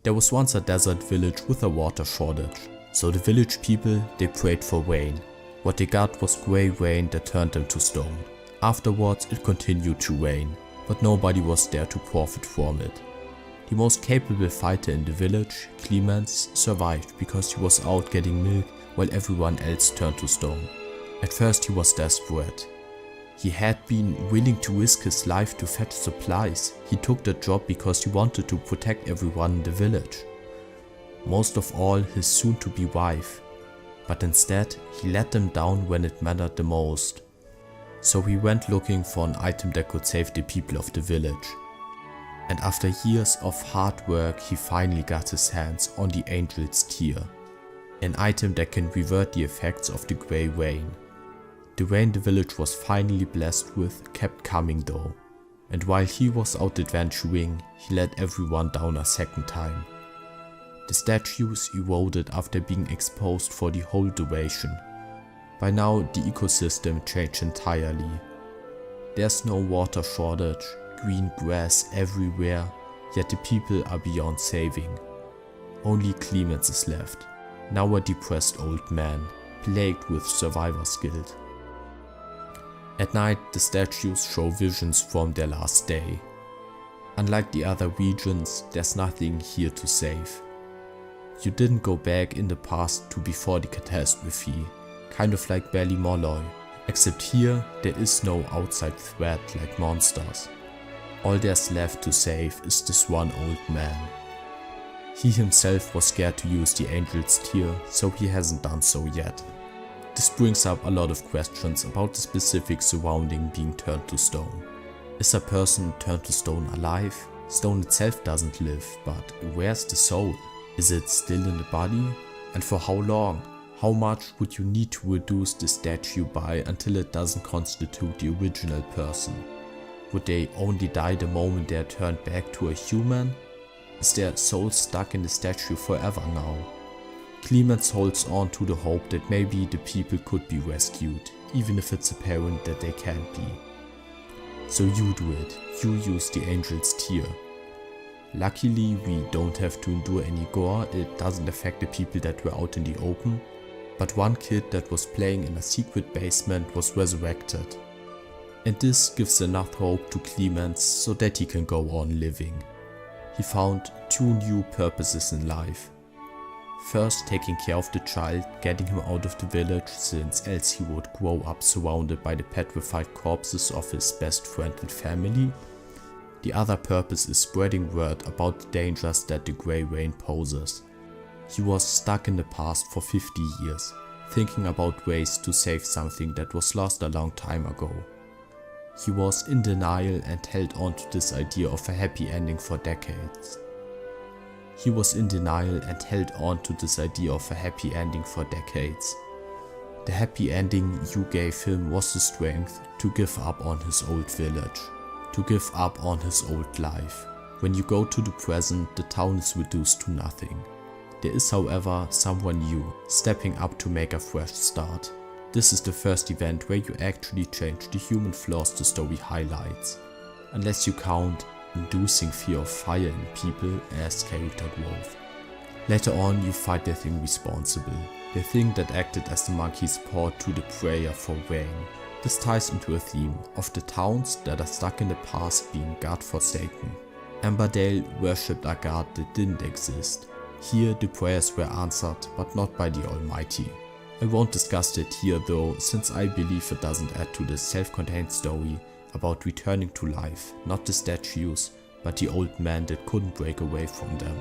There was once a desert village with a water shortage, so the village people, they prayed for rain. What they got was grey rain that turned them to stone. Afterwards it continued to rain, but nobody was there to profit from it. The most capable fighter in the village, Clemens, survived because he was out getting milk while everyone else turned to stone. At first he was desperate. He had been willing to risk his life to fetch supplies. He took the job because he wanted to protect everyone in the village. Most of all his soon-to-be wife. But instead he let them down when it mattered the most. So he went looking for an item that could save the people of the village. And after years of hard work he finally got his hands on the Angel's Tear. An item that can revert the effects of the grey rain. The rain the village was finally blessed with kept coming though, and while he was out adventuring, he let everyone down a second time. The statues eroded after being exposed for the whole duration. By now the ecosystem changed entirely. There's no water shortage, green grass everywhere, yet the people are beyond saving. Only Clemens is left, now a depressed old man, plagued with survivor's guilt. At night, the statues show visions from their last day. Unlike the other regions, there's nothing here to save. You didn't go back in the past to before the catastrophe, kind of like Ballymolloy, except here there is no outside threat like monsters. All there's left to save is this one old man. He himself was scared to use the Angel's Tear, so he hasn't done so yet. This brings up a lot of questions about the specific surrounding being turned to stone. Is a person turned to stone alive? Stone itself doesn't live, but where's the soul? Is it still in the body? And for how long? How much would you need to reduce the statue by until it doesn't constitute the original person? Would they only die the moment they are turned back to a human? Is their soul stuck in the statue forever now? Clemens holds on to the hope that maybe the people could be rescued, even if it's apparent that they can't be. So you do it, you use the Angel's Tear. Luckily we don't have to endure any gore, it doesn't affect the people that were out in the open, but one kid that was playing in a secret basement was resurrected. And this gives enough hope to Clemens so that he can go on living. He found two new purposes in life. First, taking care of the child, getting him out of the village, since else he would grow up surrounded by the petrified corpses of his best friend and family. The other purpose is spreading word about the dangers that the grey rain poses. He was stuck in the past for 50 years, thinking about ways to save something that was lost a long time ago. He was in denial and held on to this idea of a happy ending for decades. The happy ending you gave him was the strength to give up on his old village, to give up on his old life. When you go to the present, the town is reduced to nothing. There is, however, someone new, stepping up to make a fresh start. This is the first event where you actually change the human flaws the story highlights, unless you count inducing fear of fire in people as character growth. Later on you fight the thing responsible, the thing that acted as the monkey's port to the prayer for rain. This ties into a theme of the towns that are stuck in the past being God-forsaken. Amberdale worshipped a god that didn't exist. Here the prayers were answered, but not by the Almighty. I won't discuss it here though, since I believe it doesn't add to the self-contained story about returning to life, not the statues, but the old man that couldn't break away from them.